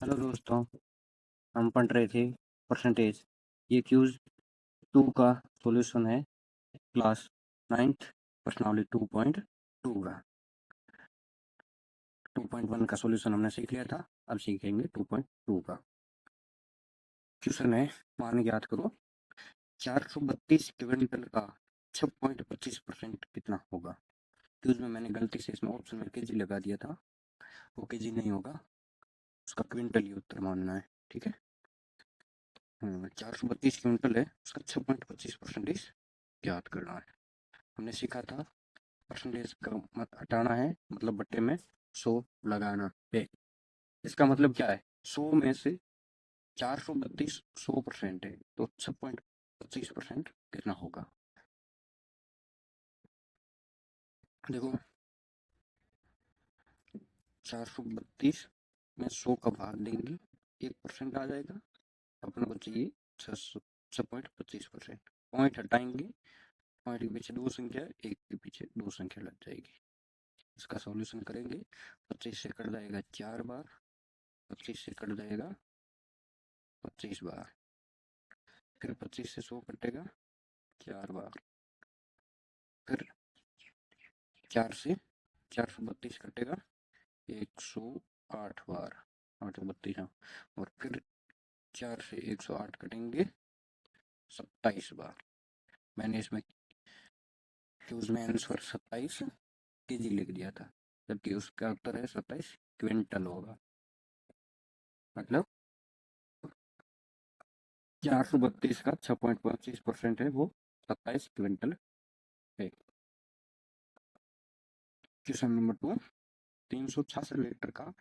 Hello दोस्तों, हम पढ़ रहे थे परसेंटेज। ये क्यूज 2 का सॉल्यूशन है क्लास 9th प्रश्नावली 2.2 का। 2.1 का सॉल्यूशन हमने सीख लिया था, अब सीखेंगे 2.2 का। क्वेश्चन है, मान याद करो 432 क्विंटल का 6.25% कितना होगा। क्यूज में मैंने गलती से इसमें ऑप्शन में केजी लगा दिया था, वो केजी नहीं होगा, उसका क्विंटल ही उत्तर मानना है। ठीक है, 432 क्विंटल है, उसका 6.25% याद करना है। हमने सीखा था परसेंटेज का हटाना है, मतलब बट्टे में 100 लगाना है। इसका मतलब क्या है, 100 में से 432 100% है, तो 6.25% कितना होगा। देखो 432 में 100 का भाग देंगे, 1% आ जाएगा। अपने को चाहिए 6.25%। पॉइंट हटाएंगे, पॉइंट के पीछे दो संख्या, एक के पीछे दो संख्या लग जाएगी। इसका सॉल्यूशन करेंगे, 25 से कट जाएगा 4 बार, 25 से कट जाएगा 25 बार, फिर 25 से 100 कटेगा 4 बार, फिर 4 से 432 कटेगा 108 बार, 832, और फिर 4 से 108 कटेंगे 27 बार। मैंने इसमें क्यूज में आंसर 27 केजी लिख दिया था, जबकि उसका उत्तर है 27 क्विंटल होगा। मतलब 432 का 6.25% है, वो 27 क्विंटल है। क्वेश्चन नंबर 2, 366 लीटर का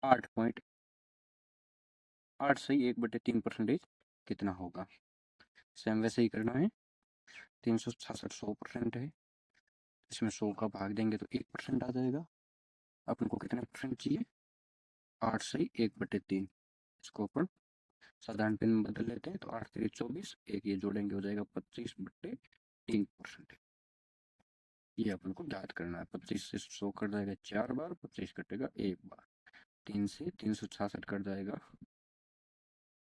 8 से 1/3% कितना होगा। सेम वैसे ही करना है, 366 100% है, इसमें 100 का भाग देंगे तो 1% आ जाएगा। अपन को कितने परसेंट चाहिए, 8 से 1/3। इसको अपन साधारण पेन में बदल लेते हैं, तो 8 3 24, एक ये जोड़ेंगे हो जाएगा 25/3%। ये अपन को याद करना है। 25 से 100 कट जाएगा 4 बार, 25 कटेगा 1 बार, 3 से 366 कट जाएगा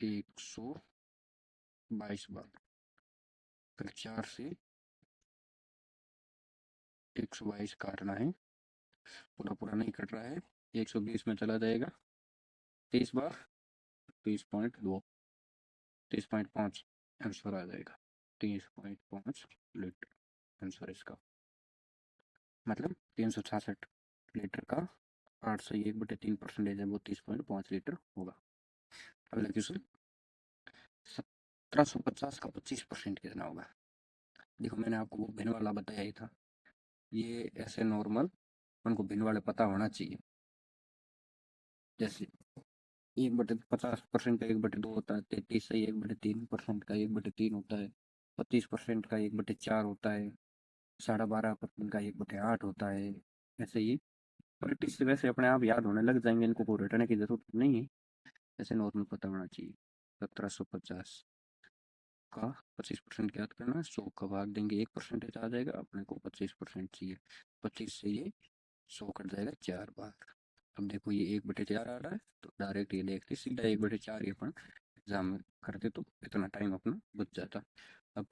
122 बार, फिर 4 से 122 काटना है, पूरा पूरा नहीं कट रहा है, 120 में चला जाएगा 30 बार, 30.2, 30.5 आंसर आ जाएगा। 30.5 लीटर आंसर इसका। मतलब 366 लीटर का 8 से 1/3% है, वो 30.5 लीटर होगा। अगला क्वेश्चन, 1750 का 25% कितना होगा। देखो मैंने आपको वो भिन्न वाला बताया ही था, ये ऐसे नॉर्मल उनको भिन्न वाले पता होना चाहिए। जैसे 1/50% का 1/2 होता है, 33 से 1/3% का 1/3 होता है, 25% का 1/4 होता है, 12.5% का 1/8 होता है। ऐसे ही पॉलिटिक्स से वैसे अपने आप याद होने लग जाएंगे, इनको को रटने की जरूरत नहीं है, ऐसे नॉर्मल पता होना चाहिए। 1750 का 25% याद करना है, 100 का भाग देंगे 1% आ जाएगा, अपने को 25% चाहिए। 25 से ये 100 कट जाएगा 4 बार। अब देखो ये 1/4 आ रहा है, तो डायरेक्ट ये देखते सीधा 1/4 ही अपन एग्जाम में करते, तो इतना टाइम अपना बच जाता। अब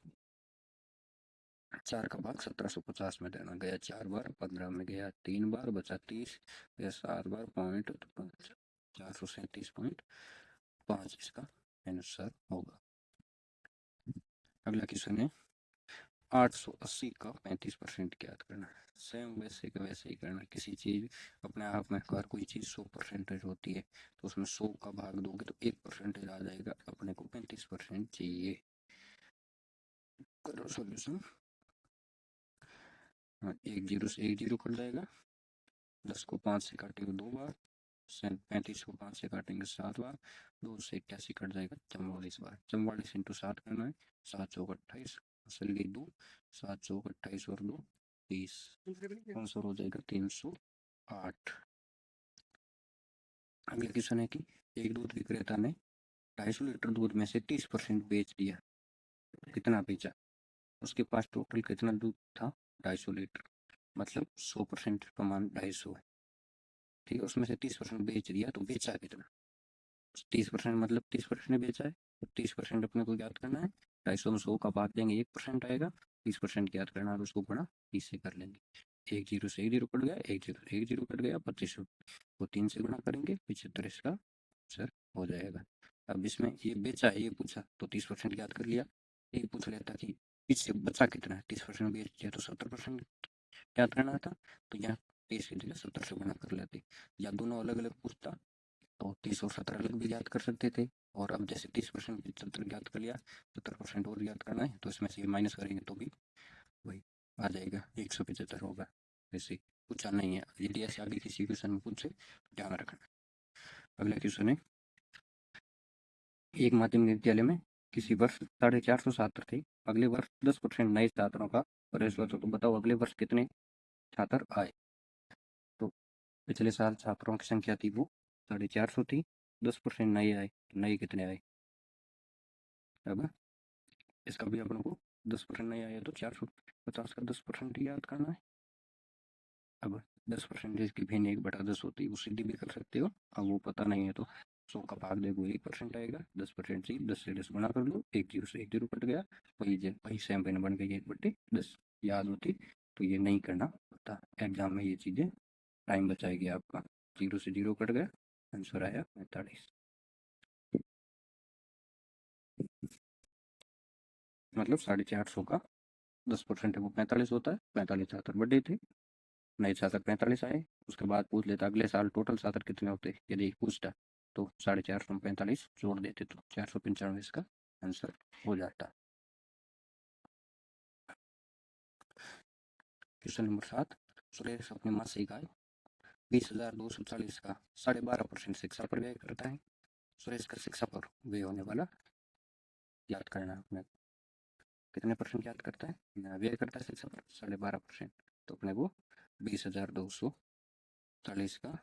4 का भाग 1750 में देना, गया 4 बार, 15 में गया 3 बार, बचा 30, गया 7 बार, पॉइंट 437.5 इसका आंसर होगा। अगला क्वेश्चन है, 880 का 35% याद करना है। सेम वैसे का वैसे ही करना। किसी चीज अपने आप में अगर कोई चीज 100% होती है, तो उसमें 100 का भाग दोगे तो 1% आ जाएगा, अपने को 35% चाहिए। करो सॉल्यूशन। हाँ, 1 0 से 1 0 कट जाएगा, 10 को 5 से काटेंगे 2 बार, 35 को 5 से काटेंगे 7 बार, 2 से 81 कट जाएगा 44 बार। 44 इंटू 7 करना है, 7 चौक 28, असल गई 2, 7 चौक 28 और 2 30, आंसर हो जाएगा 308। अगला क्वेश्चन है कि एक दूध विक्रेता ने 250 लीटर दूध में से 30% बेच दिया, कितना बेचा। उसके पास टोटल कितना दूध था, 250 लीटर, मतलब 100% का मान 250 है। ठीक है, उसमें से 30% बेच दिया, तो बेचा कितना। 30% मतलब 30% बेचा है, तो 30% अपने को याद करना है। 250 में 100 का भाग देंगे 1% आएगा, 30% याद करना है, उसको गुणा 30 से कर लेंगे। एक जीरो से एक जीरो कट गया, एक जीरो से एक जीरो कट गया, 25 को 3 से गुणा करेंगे, 75 इसका आंसर हो जाएगा। अब इसमें ये बेचा है, ये पूछा तो 30% याद कर लिया। ये पूछ लेता कि पीछे बचा कितना है, 30% बेच दिया तो 70% याद करना था, तो यहाँ 30 की जगह 70 से गुणा कर लेते। या दोनों अलग अलग पूछता तो 30 और 70 अलग भी याद कर सकते थे। और अब जैसे 30% 70 याद कर लिया, 70% और याद करना है, तो इसमें से माइनस करेंगे तो भी वही आ जाएगा, 175 होगा। वैसे पूछा नहीं है, यदि ऐसे आगे किसी क्वेश्चन में पूछे तो ध्यान रखना। अगला क्वेश्चन है, एक माध्यमिक विद्यालय में किसी वर्ष 450 छात्र थे, अगले वर्ष 10% नए छात्रों का प्रवेश हुआ, तो बताओ अगले वर्ष कितने छात्र आए। तो पिछले साल छात्रों की संख्या थी वो 450 थी, 10% नए आए, तो नए कितने आए। अब इसका भी अपन को 10% नए आए तो 450 का 10% याद करना है। अब 10% की भिन्न 1/10 होती है, वो सीधी भी कर सकते हो। अब वो पता नहीं है तो 100 का भाग देखो 1% आएगा, 10% से 10 से 10 गुणा कर लो, एक जीरो से एक जीरो कट गया, वही सेम भिन्न बन गई 1/10 याद होती तो ये नहीं करना पड़ता एग्जाम में। ये चीज़ें टाइम बचाएगी आपका। जीरो से जीरो कट गया, आंसर आया 45। मतलब 450 का 10% है वो 45 होता है। 45 छात्र बर्थडे थे, नए छात्र 45 आए। उसके बाद पूछ लेता अगले साल टोटल छात्र कितने होते, यदि पूछता तो 450 में 45 जोड़ देते तो 495 इसका आंसर हो जाता। क्वेश्चन नंबर 7, सुरेश अपने मासिक आय 20,240 का 12.5% शिक्षा पर व्यय करता है। सुरेश का शिक्षा पर व्यय होने वाला याद करना है अपने, कितने परसेंट याद करता है, व्यय करता है शिक्षा पर 12.5%, तो अपने को 20,240 का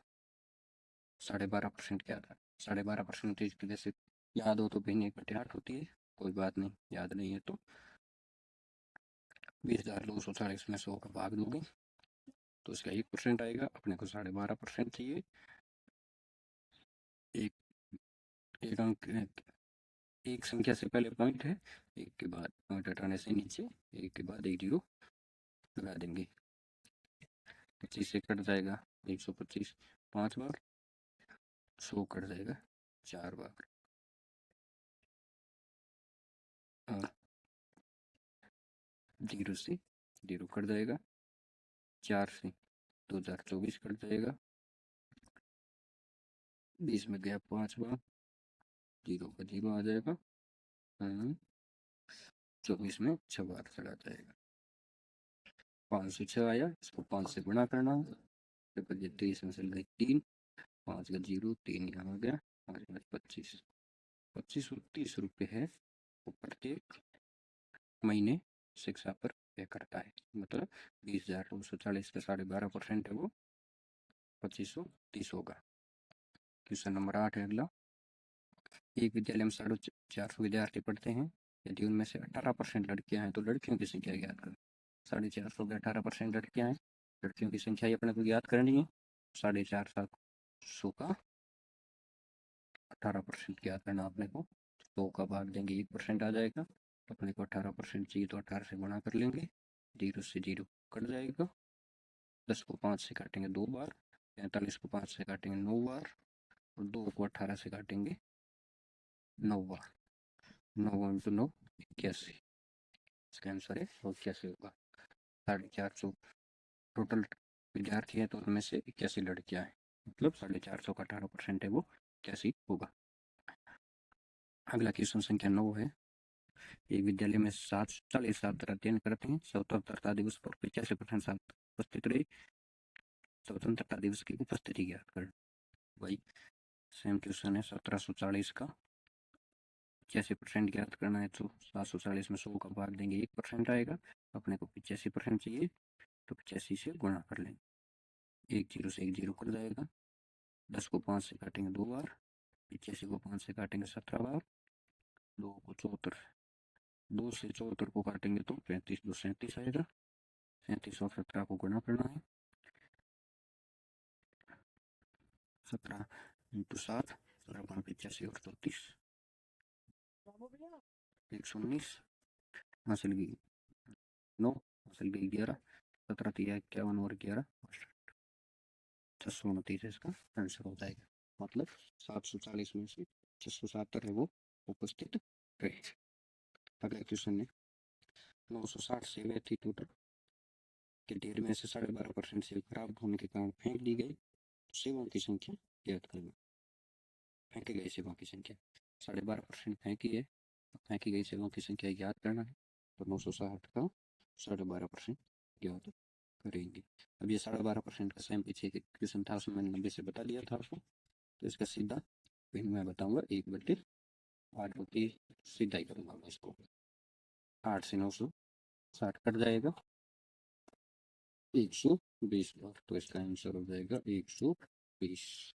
12.5% क्या था। 12.5% की जैसे याद हो तो भिन्न 1/8 होती है, कोई बात नहीं, याद नहीं है तो 20,240 में 100 का भाग दोगे तो इसका 1% आएगा। अपने को 12.5% चाहिए। एक एक अंक, एक संख्या से पहले पॉइंट है, एक के बाद पॉइंट हटाने से नीचे एक के बाद एक जीरो लगा देंगे। 25 से कट जाएगा 125 5 बार, 100 कट जाएगा 4 बार, और जीरो से जीरो कट जाएगा, 4 से 2024 कट जाएगा, 20 में गया 5 बार, जीरो का जीरो आ जाएगा, 24 में 6 बार चला जाएगा। 5 से 6 आया, इसको 5 से गुणा करना है, तो 23 में चल गई 3, 5 का जीरो 3 यहाँ आ गया, 5 में 25, 25 है वो प्रत्येक महीने शिक्षा पर पे करता है। मतलब 20,240 का 12.5% है वो 2530 होगा। क्वेश्चन नंबर 8 है अगला, एक विद्यालय में 450 विद्यार्थी पढ़ते हैं, यदि उनमें से 18% लड़कियां हैं तो लड़कियों की संख्या ज्ञात करें। 450 में 18% लड़कियां हैं, लड़कियों की संख्या ही अपने को ज्ञात करनी है। 450 का 18% ज्ञात करना अपने को, 100 का भाग देंगे 1% आ जाएगा, अपने को 18% चाहिए तो 18 से गुणा कर लेंगे, जीरो से जीरो कट जाएगा, 10 को 5 से काटेंगे 2 बार, 45 को 5 से काटेंगे 9 बार, और 2 को 18 से काटेंगे 9 बार। 9 इंटू 9 81, इसका आंसर है 81 होगा। 450 टोटल विद्यार्थी है तो उनमें से 81 लड़कियां हैं, मतलब 450 का 18% है वो 81 होगा। अगला क्वेश्चन संख्या 9 है, एक विद्यालय में 40 छात्र अध्ययन करते हैं, स्वतंत्रता दिवस पर 85% छात्र उपस्थित रहे, स्वतंत्रता दिवस की उपस्थिति ज्ञात कर। वही सेम क्वेश्चन है, 1740 का 85% ज्ञात करना है, तो 740 में 100 का भाग देंगे 1% आएगा, अपने को 85% चाहिए तो 85 से गुणा कर लेंगे, एक जीरो से एक जीरो कट जाएगा, 10 को 5 से काटेंगे 2 बार, 85 को 5 से काटेंगे 17 बार, 2 को 74, 2 से 74 को काटेंगे तो 35 2 37 आएगा, 37 और 17 को गुणा करना है, 17 इंटू 7 85 और 34 119 हासिल की 9 हासिल की 11 17 3 51 और 11 629 इसका आंसर हो जाएगा। मतलब 740 में से 670 है वो उपस्थित रहे। अगले क्वेश्चन है 960 सेवें थी टोटल के ढेर में से 12.5% सेव खराब होने के कारण फेंक दी गई, सेवों की संख्या ज्ञात करना। फेंकी गई सेवों की संख्या 12.5% फेंकी है, फेंकी गई सेवों की संख्या ज्ञात करना है। तो 960 का 12.5% ज्ञात करेंगे। अब ये 12.5% का सेम पीछे एक क्वेश्चन था, उसमें मैंने 90 से बता दिया था आपको, तो इसका सीधा मैं बताऊंगा 1/8 होती सीधा ही करूंगा मैं इसको। 8 से 960 कट जाएगा 120 बार, तो इसका आंसर हो जाएगा 120।